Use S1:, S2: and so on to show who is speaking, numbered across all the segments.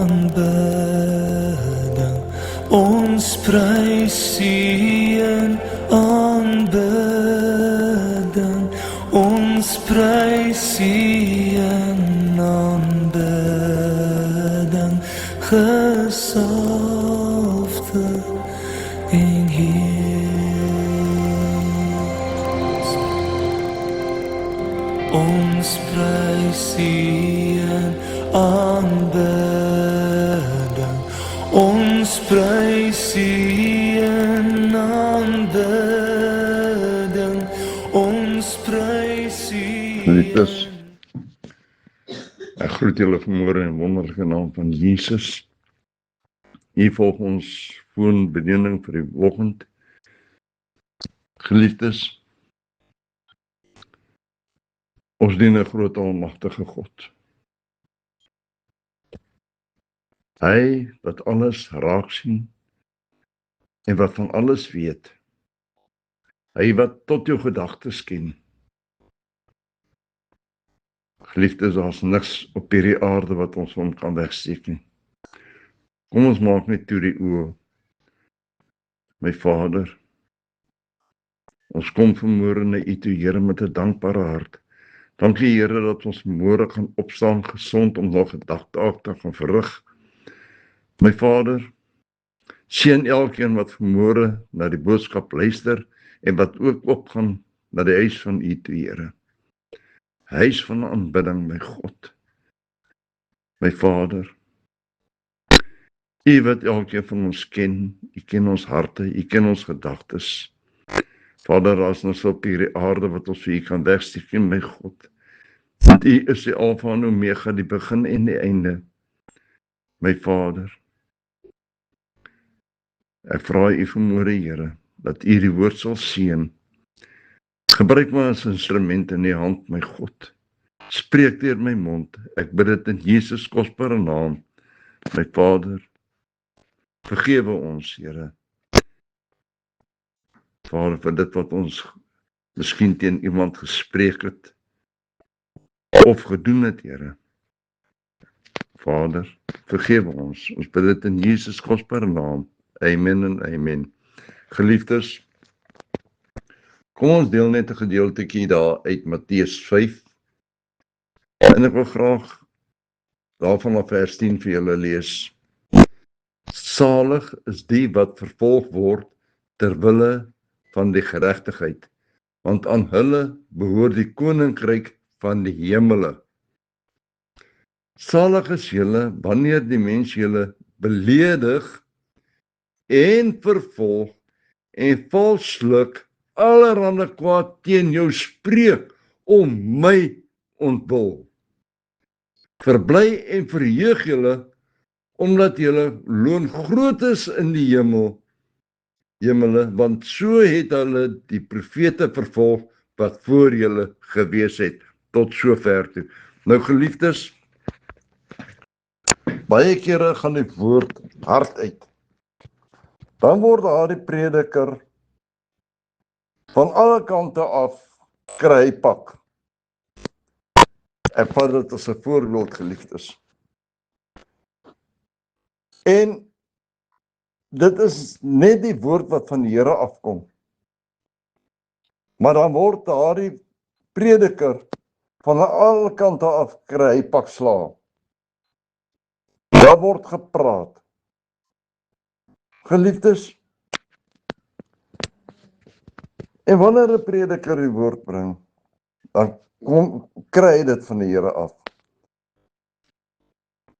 S1: aanbidding, ons prys U in aanbidding, ons prys U in aanbidding, gesalfde en heilig. Ons prys U in aanbidding, ons prys U in aanbidding, ons prys U.
S2: Geliefdes, ek groet julle vanmôre in wonderlike naam van Jesus. Hier volg ons foonbediening vir die oggend. Geliefdes, ons dien 'n groot almagtige God. Hy wat alles raak sien en wat van alles weet. Hy wat tot jou gedagtes ken. Geliefdes, daar's niks op hierdie aarde wat ons van kan wegsteek nie. Kom ons maak net toe die oë. My Vader, ons kom vanmôre na U toe, Here, met 'n dankbare hart. Dankie, Here, dat ons môre gaan opstaan gesond om nog 'n dag te gaan verrig. My Vader, seën elkeen wat vanmôre na die boodskap luister en wat ook opgaan na die huis van U toe, Here. Huis van aanbidding, my God. My Vader, U wat elkeen van ons ken, U ken ons harte, U ken ons gedagtes. Vader, daar's ons op hierdie aarde wat ons vir U kan wegsteek, my God. Want U is die Alfa en Omega, die begin en die einde. My Vader, ek vra U vanmôre, Here, dat U die woord sal seën. Gebruik my as instrument in U hand, my God. Spreek deur my mond. Ek bid dit in Jesus kosbare naam. My Vader, vergewe ons, Here. Vader, vir dit wat ons miskien teen iemand gespreek het of gedoen het, Here. Vader, vergewe ons. Ons bid dit in Jesus kosbare naam. Amen en amen. Geliefdes, kom ons deel net 'n gedeeltjie daar uit Matteus 5. En ek wil graag daarvan af vers 10 vir julle lees. Salig is die wat vervolg word ter wille van die geregtigheid, want aan hulle behoort die koninkryk van die hemele. Salig is julle wanneer die mense julle beledig en vervolg en valslik allerhande kwaad teen jou spreek om my ontwil. Verbly en verheug julle, omdat julle loon groot is in die hemele, want so het hulle die profete vervolg wat voor julle gewees het, tot sover toe. Nou geliefdes, baie kere gaan die woord hard uit. Dan word daar die prediker van alle kante af kry pak. Ek vat dit as 'n voorbeeld, geliefdes. En dit is net die woord wat van die Here afkom. Maar dan word daardie prediker van alle kante af kry pak sla. Daar word gepraat. Geliefdes, en wanneer 'n prediker die woord bring, dan kry hy dit van die Here af.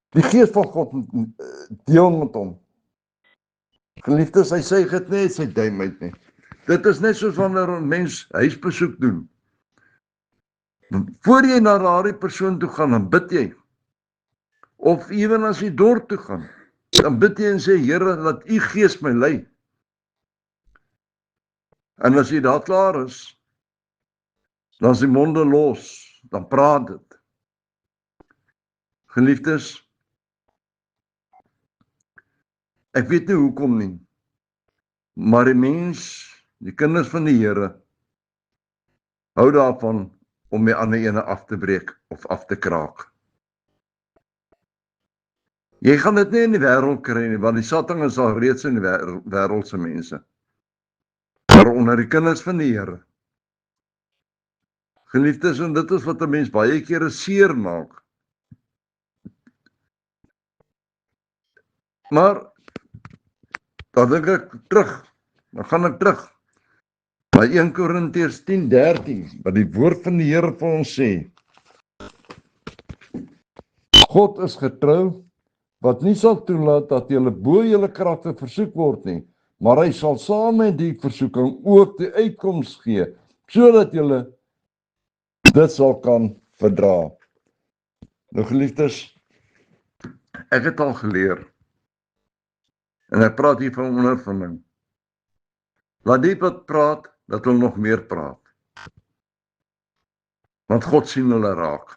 S2: Die Gees van God deel met hom. Geliefdes, hy sê dit net sy duim uit nie. Dit is net soos wanneer 'n mens huisbesoek doen. Voor jy na daardie persoon toe gaan, dan bid jy. Of ewen as jy dorp toe gaan, dan bid jy en sê, Here, laat U Gees my lei. En as jy daar klaar is, dan is die monde los, dan praat dit. Geliefdes, ek weet nie hoekom nie, maar die mens, die kinders van die Here, hou daarvan om die ander ene af te breek of af te kraak. Jy gaan dit nie in die wêreld kry nie, want die Satan is al reeds in die wêreldse mense. Waaronder die kinders van die Here. Geliefdes, en dit is wat 'n mens baie kere seer maak. Maar dan dink ek terug, dan gaan ek terug. By 1 Korintiërs 10:13, wat die woord van die Here vir ons sê. God is getrou, wat nie sal toelaat dat julle bo julle kragte versoek word nie, maar hy sal saam met die versoeking ook die uitkoms gee, sodat julle dit sal kan verdra. Nou geliefdes, ek het al geleer, en ek praat hier van ondervinding, laat die wat praat, dat hulle nog meer praat. Want God sien hulle raak.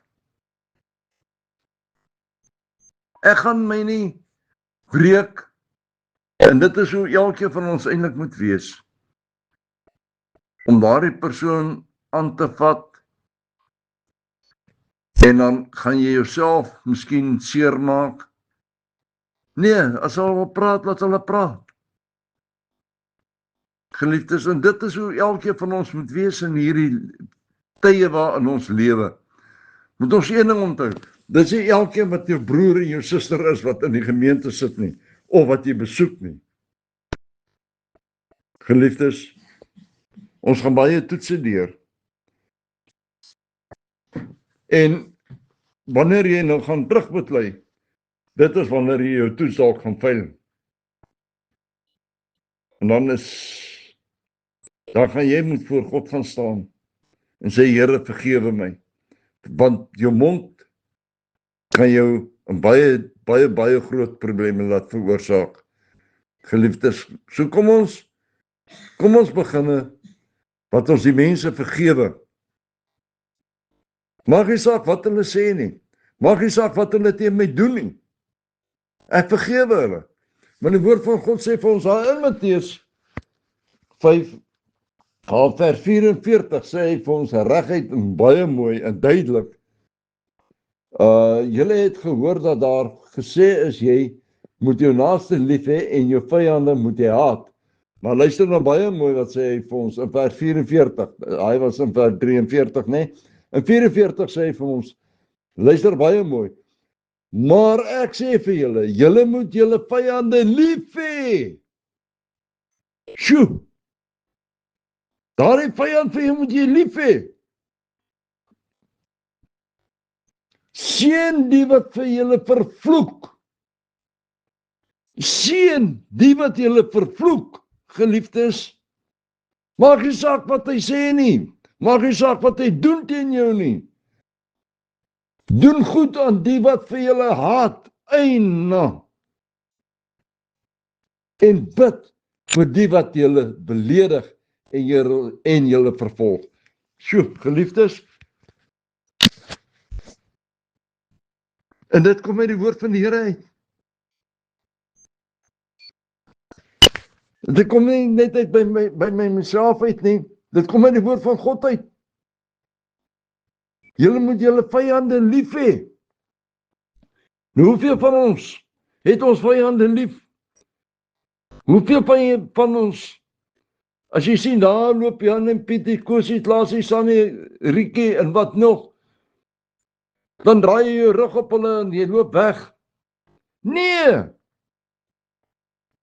S2: Ek gaan my nie breek, en dit is hoe elkeen van ons eintlik moet wees, om daardie persoon aan te vat, en dan gaan jy jouself miskien seermaak. Nee, as hulle wil praat, laat hulle praat. Geliefdes, en dit is hoe elkeen van ons moet wees in hierdie tye waarin ons lewe. Moet ons een ding onthou, dit is nie elkeen wat jou broer en jou suster is wat in die gemeente sit nie, of wat jy besoek nie. Geliefdes, ons gaan baie toetse deur. En wanneer jy nou gaan terugbeklei, dit is wanneer jy jou toets dalk gaan faal. En dan gaan jy moet voor God gaan staan en sê, Here, vergewe my. Want jou mond kan jou 'n baie groot probleme laat veroorsaak. Geliefdes, so kom ons beginne wat ons die mense vergewe. Maak nie saak wat hulle sê nie. Maak nie saak wat hulle teen my doen nie. Ek vergewe hulle. Maar die woord van God sê vir ons daar in Matteus 5, vers 44 sê hy vir ons reguit en baie mooi en duidelik. Julle het gehoor dat daar gesê is, jy moet jou naaste lief hê en jou vyande moet jy haat. Maar luister nou baie mooi wat sê hy vir ons in vers 44. Hy was in vers 43, nee. In 44 sê hy vir ons, luister baie mooi. Maar ek sê vir julle, julle moet julle vyande lief hê. Sjoe. Daardie vyand vir jou moet jy lief hê. Seën die wat vir julle vervloek. Seën die wat julle vervloek, geliefdes. Maak nie saak wat hy sê nie. Maak nie saak wat hy doen teen jou nie. Doen goed aan die wat vir julle haat, eina. En bid vir die wat julle beledig en julle vervolg. Sjoe, geliefdes. En dit kom uit die woord van die Here uit. Dit kom nie net uit by myself uit nie. Dit kom uit die woord van God uit. Julle moet julle vyande lief hê. Nou, hoeveel van ons het ons vyande lief? Hoeveel van ons, as jy sien, daar loop Jan en Pietie, Kosie, Klaasie, Sannie, Riekie en wat nog, dan draai jy jou rug op hulle en jy loop weg. Nee!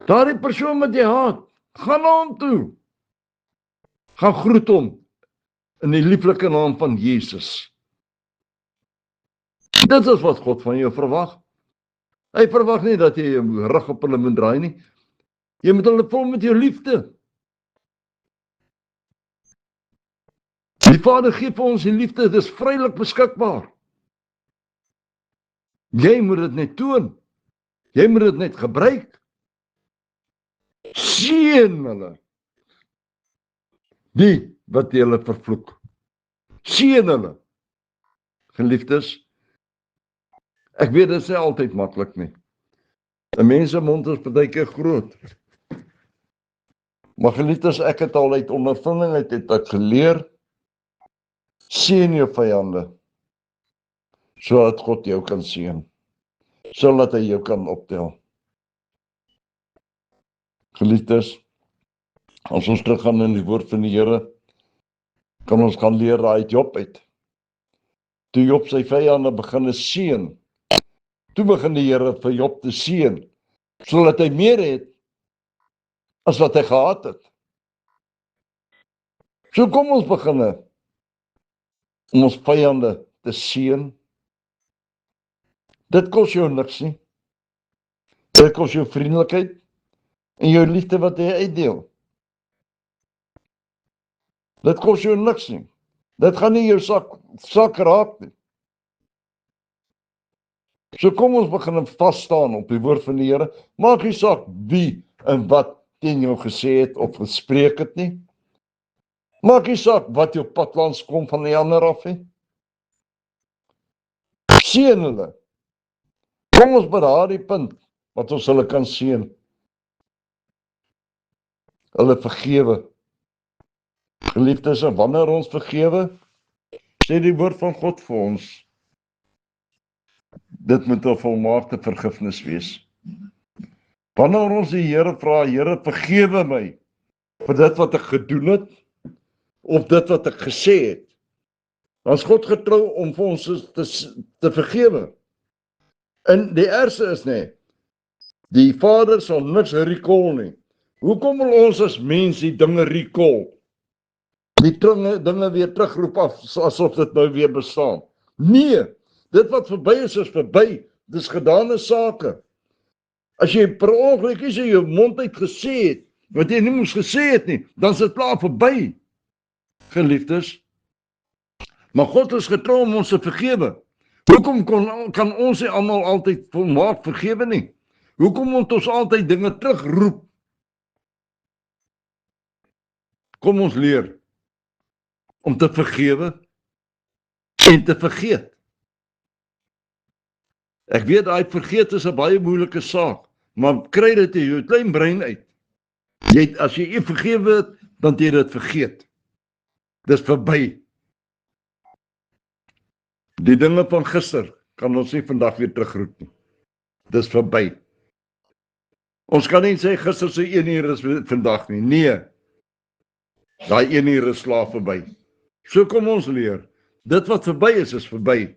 S2: Daardie persoon wat jy haat, gaan na hom toe. Gaan groet hom in die lieflike naam van Jesus. Dit is wat God van jou verwag. Hy verwag nie dat jy jou rug op hulle moet draai nie. Jy moet hulle vol met jou liefde. Die Vader gee vir ons die liefde, dit is vrylik beskikbaar. Jy moet dit net toon. Jy moet dit net gebruik. Seën hulle. Die wat julle vervloek. Seën hulle. Geliefdes, ek weet dit is nie altyd maklik nie. 'n Mens se mond is partykeer groot. Maar geliefdes, ek het al uit ondervinding uit het geleer, seën jou vyande, sodat God jou kan seën. sodat hy jou kan optel. Geliefdes, as ons teruggaan in die woord van die Here, kan ons gaan leer uit Job uit. Toe Job sy vyande begin seën, toe begin die Here vir Job te seën, sodat hy meer het as wat hy gehad het. So kom ons begin om ons vyande te seën. Dit kos jou niks nie. Dit kos jou vriendelikheid en jou liefde wat jy uitdeel. Dit kos jou niks nie. Dit gaan nie jou sak raak nie. So kom ons begin vas staan op die woord van die Here. Maak nie saak wie en wat teen jou gesê het of gespreek het nie. Maak nie saak wat jou pad langs kom van die ander af nie. Seën hulle. Kom ons by daardie punt wat ons hulle kan seën. Hulle vergewe. Geliefdes, en wanneer ons vergewe, sê die woord van God vir ons, dit moet 'n volmaakte vergifnis wees. Wanneer ons die Here vra, Here, vergewe my vir dit wat ek gedoen het, of dit wat ek gesê het, dan is God getrou om vir ons te vergewe. En die ergste is die Vader sal niks recall nie. Hoekom wil ons as mens die dinge recall? Die dinge weer terugroep asof dit nou weer bestaan. Nee, dit wat verby is verby. Dis gedane sake. As jy per ongeluk is jou mond uit gesê het, wat jy nie moes gesê het nie, dan is dit klaar verby. Geliefdes, maar God is getrou om ons te vergewe. Hoekom kan ons nie almal altyd volmaak vergewe nie? Hoekom moet ons altyd dinge terugroep? Kom ons leer om te vergewe en te vergeet. Ek weet, vergeet is 'n baie moeilike saak, maar kry dit in jou klein brein uit. As jy vergewe het, dan het jy dit vergeet. Dis verby. Die dinge van gister kan ons nie vandag weer terugroep nie. Dis verby. Ons kan nie sê gister se 1 uur is vandag nie. Nee. Daai 1 uur is slaaf verby. So kom ons leer. Dit wat verby is verby.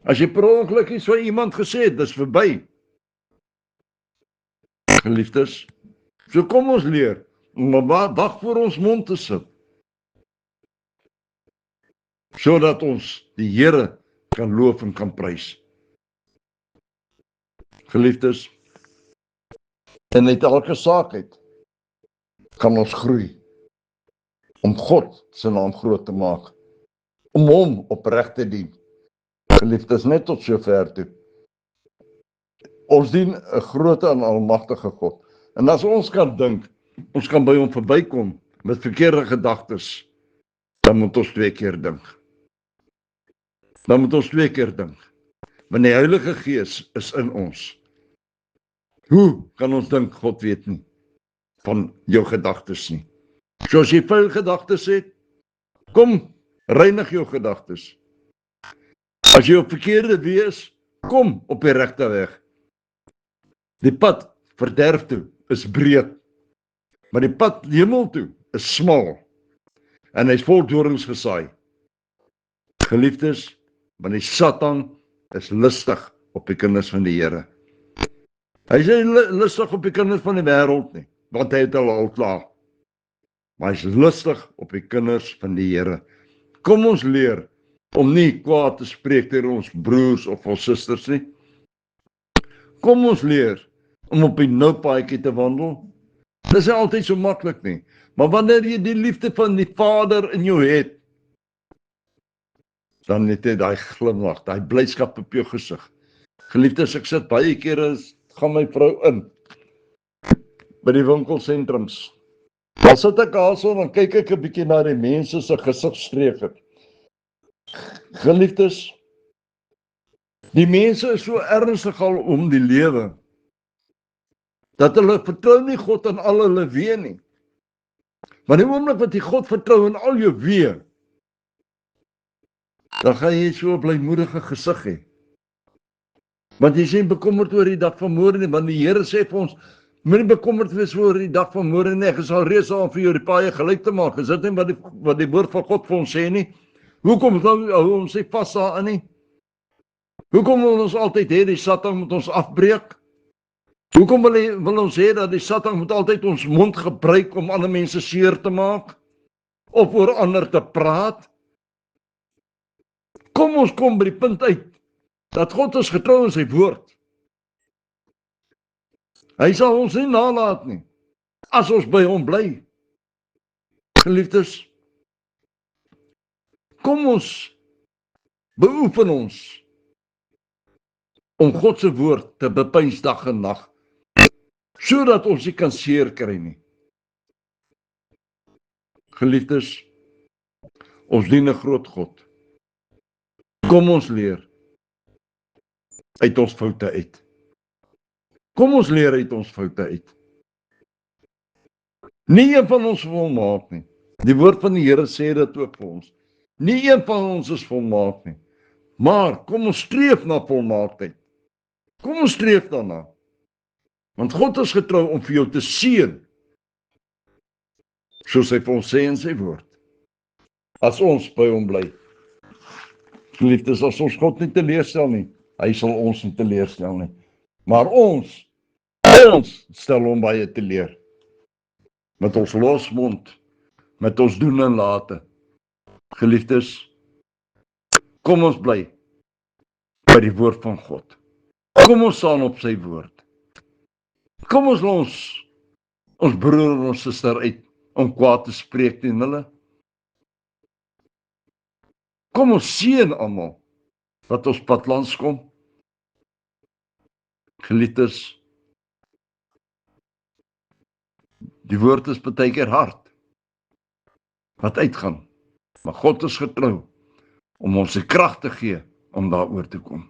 S2: As jy per ongeluk iets van iemand gesê het, dis verby. Geliefdes, so kom ons leer, maar wag voor ons mond te sit, sodat ons die Here kan loof en kan prys. Geliefdes, en uit elke saak uit, kan ons groei, om God sy naam groot te maak, om hom opreg te dien. Geliefdes, net tot sover toe. Ons dien 'n groot en almagtige God. En as ons kan dink, ons kan by hom verbykom met verkeerde gedagtes, dan moet ons 2 keer dink. Want die Heilige Gees is in ons. Hoe kan ons dink God weet nie van jou gedagtes nie? So as jy vuil gedagtes het, kom, reinig jou gedagtes. As jy op verkeerde wees, kom op die regte weg. Die pad verderf toe is breed, maar die pad hemel toe is smal, en hy is vol dorings gesaai. Geliefdes, want die Satan is lustig op die kinders van die Here. Hy is nie lustig op die kinders van die wêreld nie, want hy het hulle al klaar. Maar hy is lustig op die kinders van die Here. Kom ons leer om nie kwaad te spreek tegen ons broers of ons susters nie. Kom ons leer om op die noupaadjie te wandel. Dit is nie altyd so maklik nie, maar wanneer jy die liefde van die Vader in jou het, dan het jy daai glimlag, daai blydskap op jou gesig. Geliefdes, ek sit baie kere, gaan my vrou in, by die winkelsentrums. Dan sit ek also, dan kyk ek 'n bietjie na die mense se gesigstreke. Geliefdes, die mense is so ernstig al om die lewe, dat hulle vertrou nie God in al hulle weë nie. Maar die oomblik wat jy God vertrou in al jou weë, dan gaan jy so 'n blymoedige gesig hê. Want jy sê bekommerd oor die dag van môre nie, want die Here sê vir ons, moenie bekommerd wees oor die dag van môre nie, ek sal reeds aan vir jou die paaie gelyk te maak. Is dit nie wat die woord van God vir ons sê nie? Hoekom hou ons sê vas daarin nie? Hoekom wil ons altyd hê die Satan moet ons afbreek? Hoekom wil ons hê dat die Satan moet altyd ons mond gebruik om ander mense seer te maak? Of oor ander te praat? Kom ons kom by die punt uit, dat God is getrou in sy woord. Hy sal ons nie nalat nie, as ons by hom bly. Geliefdes, kom ons beoefen ons om God se woord te bepeins dag en nag, sodat ons nie kan seer kry nie. Geliefdes, ons dien 'n groot God. Kom ons leer uit ons foute uit. Kom ons leer uit ons foute uit. Nie een van ons is volmaak nie. Die woord van die Here sê dit ook vir ons. Nie een van ons is volmaak nie. Maar kom ons streef na volmaaktheid. Kom ons streef daarna. Want God is getrou om vir jou te seën, soos hy vir ons sê in sy woord. As ons by hom bly. Geliefdes, as ons God nie teleurstel nie, hy sal ons nie teleurstel nie. Maar ons stel hom baie teleur. Met ons losmond, met ons doen en late. Geliefdes, kom ons bly by die woord van God. Kom ons staan op sy woord. Kom ons los ons broer en ons suster uit om kwaad te spreek teen hulle. Kom ons seën almal wat ons pad langs kom. Geliefdes, die woord is baie keer hard wat uitgaan, maar God is getrou om ons die krag te gee om daaroor te kom.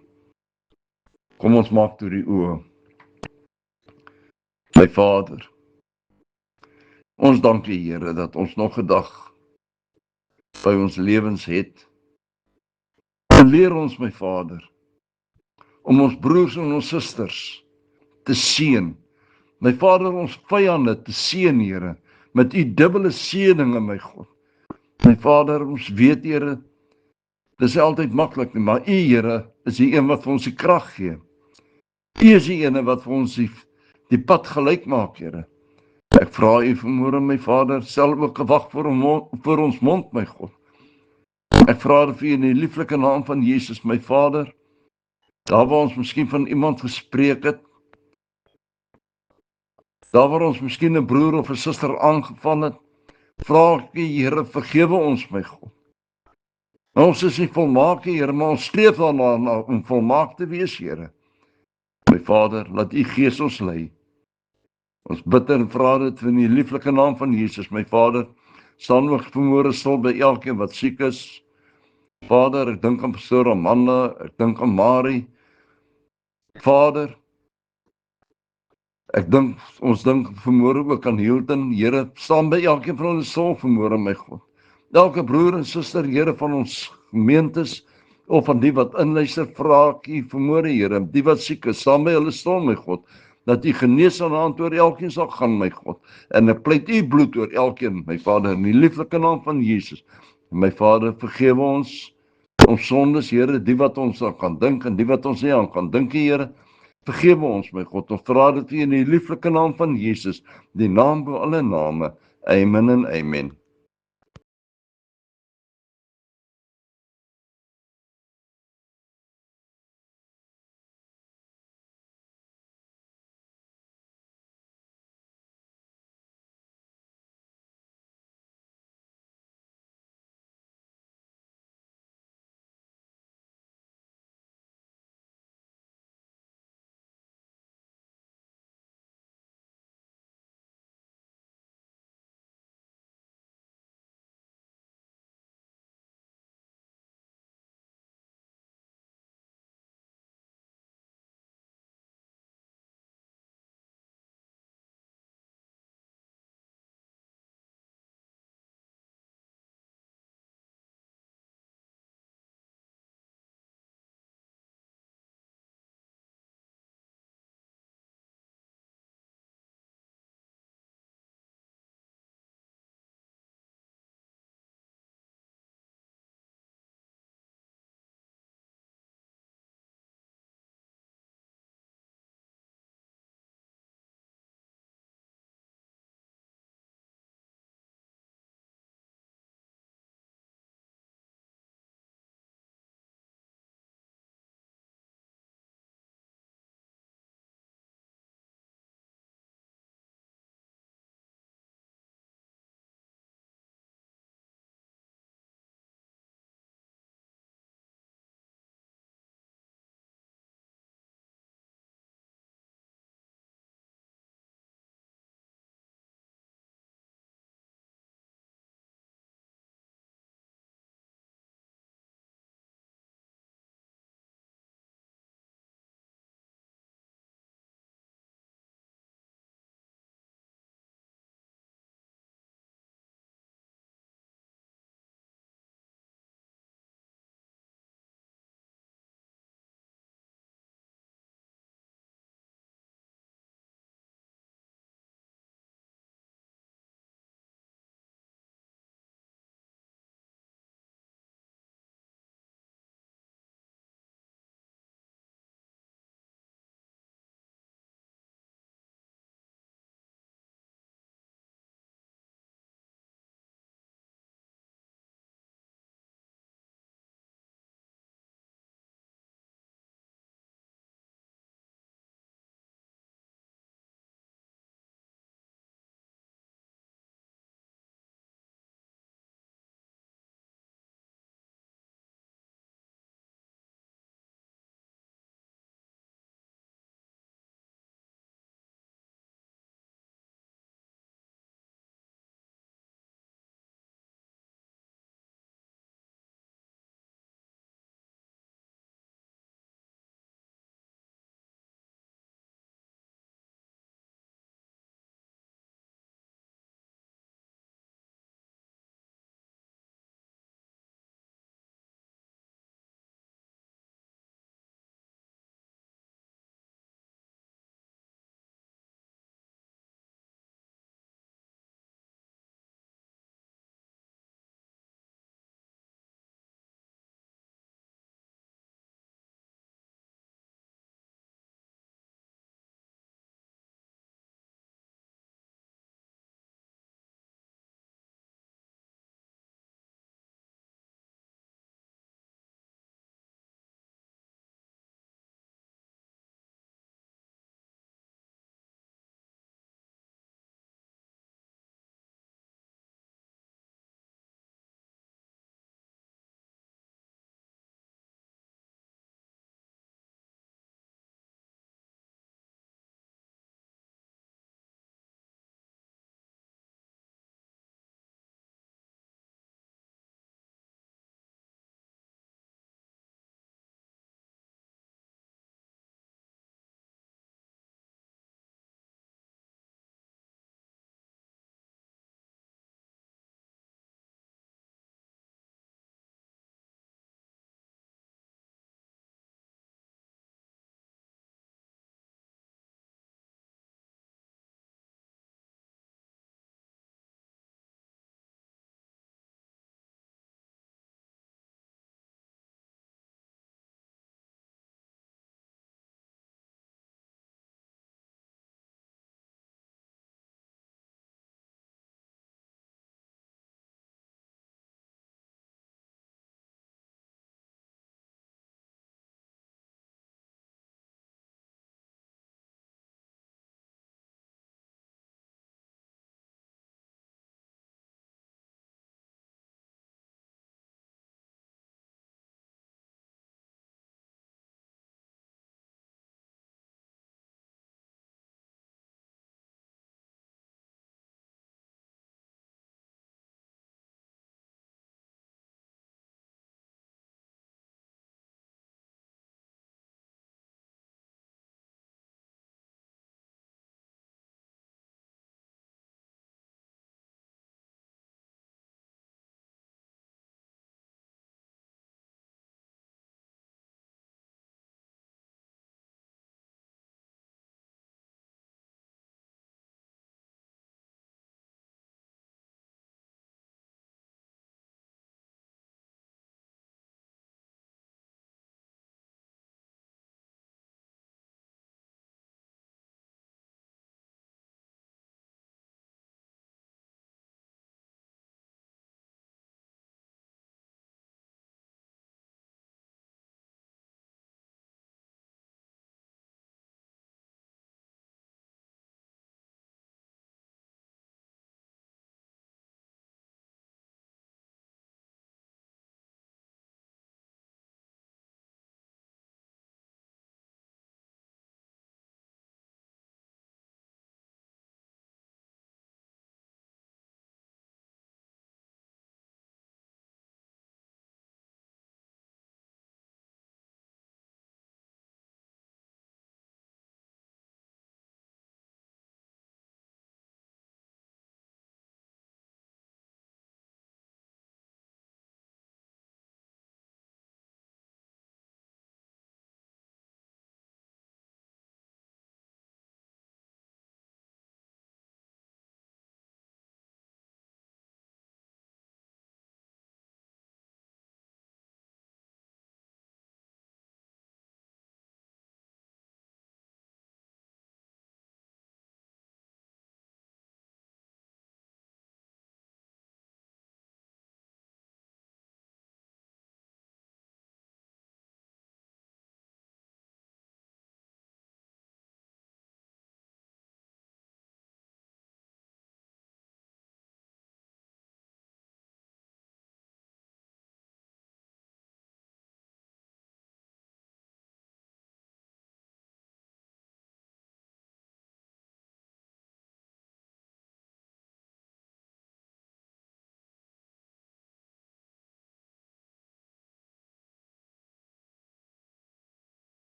S2: Kom ons maak toe die oë. My Vader, ons dank U, Here, dat ons nog 'n dag by ons lewens het. En leer ons, my Vader, om ons broers en ons susters te seën. My Vader, ons vyande te seën, Here, met U dubbele seëninge, my God. My Vader, ons weet, Here, dit is altyd maklik nie, maar U, Here, is die een wat vir ons die krag gee. U is die ene wat vir ons die pad gelyk maak, Here. Ek vra U vanmôre, my Vader, stel ook gewag vir ons mond, my God. Ek vra dit vir U in die lieflike naam van Jesus, my Vader. Daar waar ons miskien van iemand gespreek het, daar waar ons miskien 'n broer of 'n suster aangeval het, vra ek U, Here, vergewe ons, my God. Ons is nie volmaak, Here, maar ons streef daarna om volmaak te wees, Here. My Vader, laat U Gees ons lei. Ons bid en vra dit in die lieflike naam van Jesus, my Vader. Staan ook vanmôre stil by elkeen wat siek is. Vader, ek dink aan Pastor Amanda, ek dink aan Marie. Vader, ons dink vanmôre ook aan Hilton. Here, staan by elkeen van ons stil vanmôre, my God. Elke broer en suster, Here, van ons gemeentes, of van die wat inluister, vra ek U vanmôre, Here, die wat siek is, staan by hulle stil, my God, dat U genesing hand oor elkeen sal gaan, my God, en ek pleit U bloed oor elkeen, my Vader, in die lieflike naam van Jesus. My Vader, vergewe ons sondes, Here, die wat ons aan kan dink, en die wat ons nie aan kan dink, Here, vergewe ons, my God, ons vra dit U in die lieflike naam van Jesus, die naam bo alle name, amen en amen.